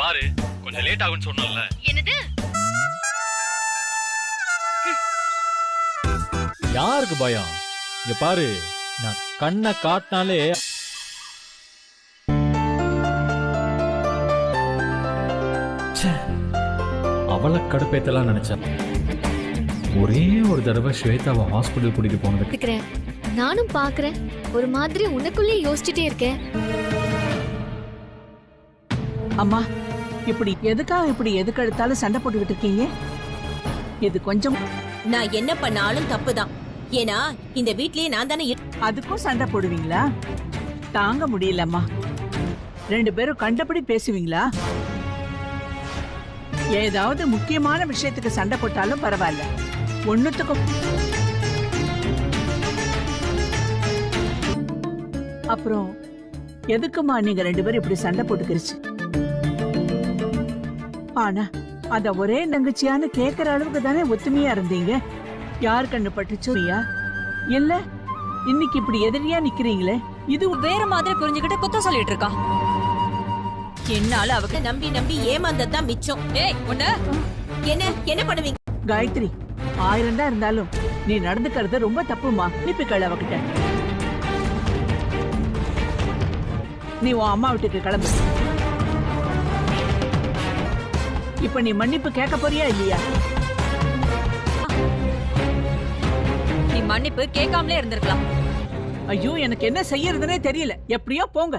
பாரு, கொஞ்சம் லேட் ஆகும்னு சொன்னல. என்னது? யாருக்கு பயம்? இங்க பாரு, நான் கண்ணை காட்டினாலே அவளை கடுப்பேத்தலாம் நினைச்சேன். ஒரே ஒரு தடவை ஸ்வேதாவை ஹாஸ்பிட்டல் கூட்டிட்டு போனதுக்கு நானும் பாக்குறேன். ஒரு மாதிரி உனக்குள்ளே யோசிச்சுட்டே இருக்கேன். அம்மா, இப்படி எதுக்கு எடுத்தாலும் சண்டை போட்டுக்கிட்டு இருக்கீங்க? இது கொஞ்சம் நான் என்ன பண்ணாலும் தப்புதான். ஏன்னா இந்த வீட்லயே நான் தானே. அதுக்கும் சண்டை போடுவீங்களா? தாங்க முடியலம்மா. 2 பேரும் கண்டபடி பேசுவீங்களா? ஏதாவது முக்கியமான விஷயத்துக்கு சண்டை போட்டாலும் பரவாயில்ல, ஒண்ணுத்துக்கும். அப்புறம் எதுக்குமா நீங்க 2 பேரும் இப்படி சண்டை போட்டுக்கிருச்சு? ஆனா அத ஒரே தங்கச்சியான்னு கேக்குற அளவுக்கு தானே ஒத்துமையா இருந்தீங்க. யார் கண்ணு பட்டுச்சோரியா இல்ல இன்னைக்கு இப்படி எதிரியா நிக்கிறீங்களே? இது வேற மாதிரி புரிஞ்சுக்கிட்டு குத்தம் சொல்லிட்டு இருக்கா. என்னால அவக்கு நம்பி நம்பி ஏமாந்ததான் மிச்சம். ஏய் உன்ன என்ன பண்ணுவீங்க? காயத்ரி, 1000 தான் இருந்தாலும் நீ நடந்துக்கிறது ரொம்ப தப்புமா. நிப்பிக்கள் அவகிட்ட. நீ உன் அம்மா வீட்டுக்கு கிளம்பு. இப்ப நீ மன்னிப்பு கேட்க போறியா இல்லையா? நீ மன்னிப்பு கேட்காமலே இருந்திருக்கலாம். ஐயோ, எனக்கு என்ன செய்யறதுனே தெரியல. எப்படியோ போங்க.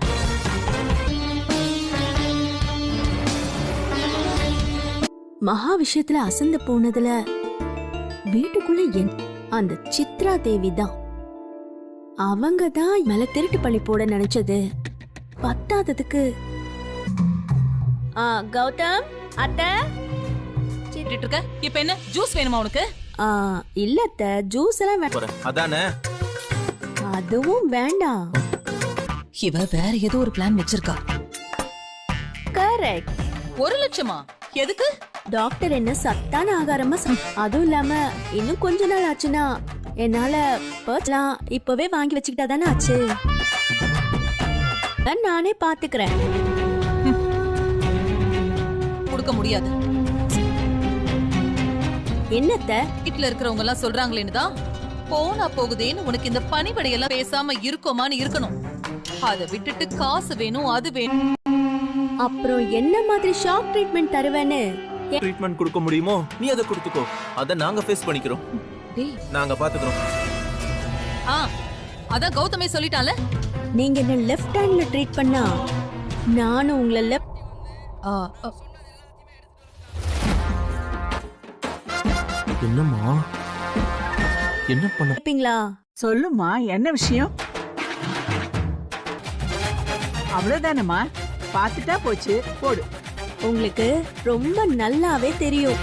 மகா விஷயத்துல அசந்து போனதுல வீட்டுக்குள்ள அந்த சித்ரா தேவி தான். அவங்க தான் மேல திருட்டு பள்ளி போட நினைச்சது. பத்தாததுக்கு கௌதம் அத்தை இருக்க. இப்ப என்ன ஜூஸ் வேணுமா உனக்கு? இல்லத்த, ஜூஸ் எல்லாம் அதானே. அதுவும் வேண்டாம். இவ வேற ஏதோ ஒரு பிளான் வச்சிருக்கா. கரெக்ட். 1 லட்சமா? எதுக்கு? டாக்டர் என்ன சத்தான ஆகாரமா அதுவும் இல்லாம இன்னும் கொஞ்ச நாள் ஆச்சுன்னா என்னால பர்ஸ்லாம் இப்பவே வாங்கி வச்சுக்கிட்டா தானே ஆச்சு. நானே பாத்துக்கிறேன். கொடுக்க முடியாது. என்னத்த வீட்டுல இருக்கிறவங்க எல்லாம் சொல்றாங்களேன்னு தான் போனா போகுதேன்னு உனக்கு இந்த பணிபடையெல்லாம் பேசாம இருக்கோமான்னு இருக்கணும். அதை விட்டுட்டு காசு வேணும் அது வேணும். அப்புறம் என்ன மாதிரி ஷாக் ட்ரீட்மெண்ட் தருவேன்னு? ட்ரீட்மெண்ட் கொடுக்க முடியுமோ நீ அதை கொடுத்துக்கோ. அத நாங்க ஃபேஸ் பண்ணிக்கிறோம். நாங்க பாத்துக்கிறோம். அதான் கௌதமே சொல்லிட்டால. நீங்க என்ன லெஃப்ட் ஹேண்ட்ல ட்ரீட் பண்ணா நானும் உங்களை லெஃப்ட். என்னம்மா என்ன பண்ணீங்களா? சொல்லுமா, என்ன விஷயம்? அவ்வளவுதானம்மா, பாத்துட்டா போச்சு. போடு. உங்களுக்கு ரொம்ப நல்லாவே தெரியும்.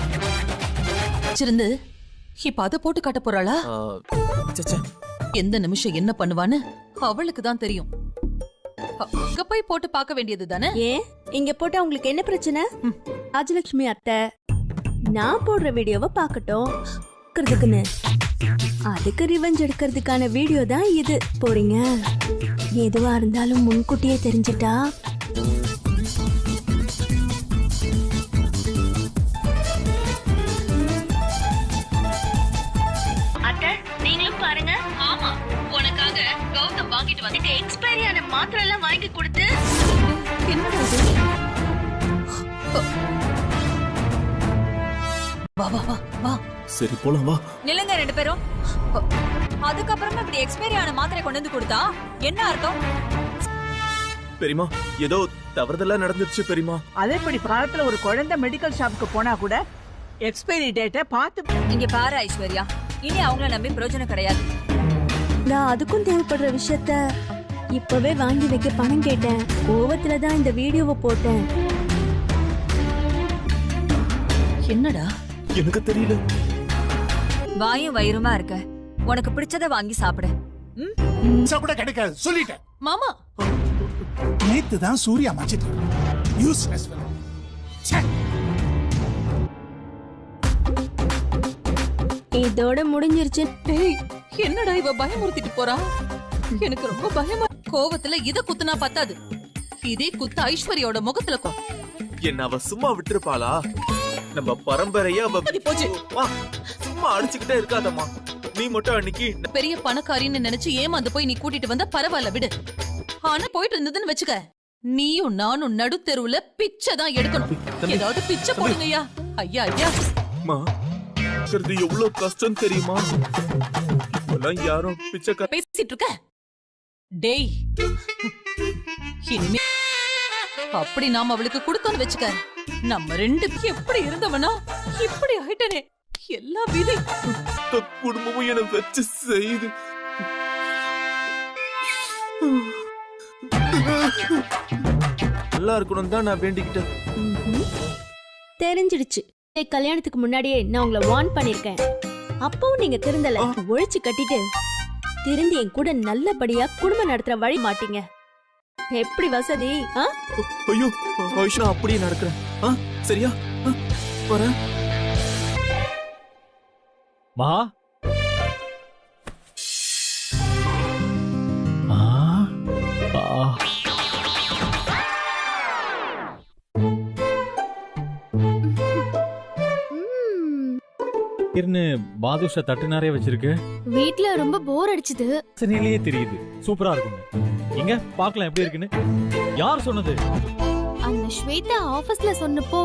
இப்ப அத போட்டு காட்ட போறாளா? எந்த நிமிஷம் என்ன பண்ணுவான்னு அவளுக்கு தான் தெரியும். அங்க போய் போட்டு பார்க்க வேண்டியது தானே. ஏன் இங்க போட்டா உங்களுக்கு என்ன பிரச்சனை? ராஜலட்சுமி அத்தை நான் போடுற வீடியோவை பார்க்கட்டும். அதுக்கு ரிவெஞ்ச் எடுக்கிறதுக்கான வீடியோ தான் இது. போறீங்க. எதுவா இருந்தாலும் முன்கூட்டியே தெரிஞ்சிட்டா நீங்களும் பாருங்க. ஆமா, உனக்காக கௌதம் வாங்கிட்டு வந்து எக்ஸ்பைரியான மாத்திரை எல்லாம் வாங்கி கொடுத்து வா வா வா வா. சரி போலாம் வா. நில்லுங்க 2 பேரும். அதுக்கப்புறமா இப்படி எக்ஸ்பைரி ஆன மாத்திரை கொண்டு வந்து கொடுத்தா என்ன அர்த்தம்? பெரியமா, ஏதோ தவறுதலா நடந்துச்சு பெரியமா. அதே படி காலத்துல ஒரு குழந்தை மெடிக்கல் ஷாப்புக்கு போனா கூட எக்ஸ்பைரி டேட்டை பார்த்து. இங்க பாரு ஐஸ்வர்யா, இனி அவங்கள நம்பி பிரயோஜனம் கிடையாது. நான் அதுக்கும் தேவைப்படுற விஷயத்த இப்பவே வாங்கி வைக்க பணம் கேட்டேன். கோவத்துல தான் இந்த வீடியோவை போட்டேன். என்னடா? எனக்கு தெரியல. வாயும் வயிறுமா இருக்க. உனக்கு பிடிச்சத வாங்கி சாப்பிடு. கூட கிடைக்காது சொல்லிட்டேன். மாமா நேத்து தான் சூர்யா மச்சிட்டு யூஸ்லெஸ். இதோட முடிஞ்சிருச்சு. என்னடா இவ பயமுறுத்திட்டு போறா? எனக்கு ரொம்ப பயமா. கோவத்துல இத குத்துனா பத்தாது, இதே குத்து ஐஸ்வர்யோட முகத்துல என்ன அவ சும்மா விட்டுருப்பாளா? நம்ம பரம்பரையா அவ போச்சு. அம்மா, சும்மா அடிச்சுக்கிட்டே இருக்காதம்மா. நீ மட்டும் அன்னைக்கு பெரிய பணக்காரின்னு நினைச்சு ஏமாந்து போய் நீ கூட்டிட்டு வந்தா பரவாயில்ல விடு. ஆனா போயிட்டு இருந்ததுன்னு வச்சுக்க, நீயும் நானும் நடுத்தெருவுல பிச்சை தான் எடுக்கணும். ஏதாவது பிச்சை போடுங்கய்யா. ஐயா ஐயா அம்மா, இது எவ்வளவு கஷ்டம் தெரியுமா? இப்பெல்லாம் யாரும் பிச்சைக்கார பேசிட்டு இருக்க. டேய், இனிமே அப்படி நாம அவளுக்கு கொடுத்தோன்னு வச்சுக்க, நம்ம ரெண்டு எப்படி இருந்தவனா இப்படி ஆயிட்டனே. எல்லா விதி குடும்பமும் என வச்சு செய்து நல்லா இருக்கணும் தான் நான் வேண்டிக்கிட்டேன். தெரிஞ்சிடுச்சு. கல்யாணத்துக்கு முன்னாடியே நான் உங்களை வார்ன் பண்ணிருக்கேன். அப்பவும் நீங்க திருந்தல. ஒழிச்சு கட்டிட்டு திருந்தி என் கூட நல்லபடியா குடும்பம் நடத்துற வழி மாட்டீங்க. எப்படி வசதி? ஐயோ ஐஷா, அப்படியே நடக்கிறேன். சரியா வரேன். மகா பாதுஷா தட்டு நிறைய வச்சிருக்கு. வீட்ல ரொம்ப போர் அடிச்சுது. சனியிலேயே தெரியுது சூப்பரா இருக்கும். எங்க பார்க்கலாம் எப்படி இருக்குன்னு. யார் சொன்னது? அந்த ஸ்வேதா ஆபீஸ்ல சொன்னப்போ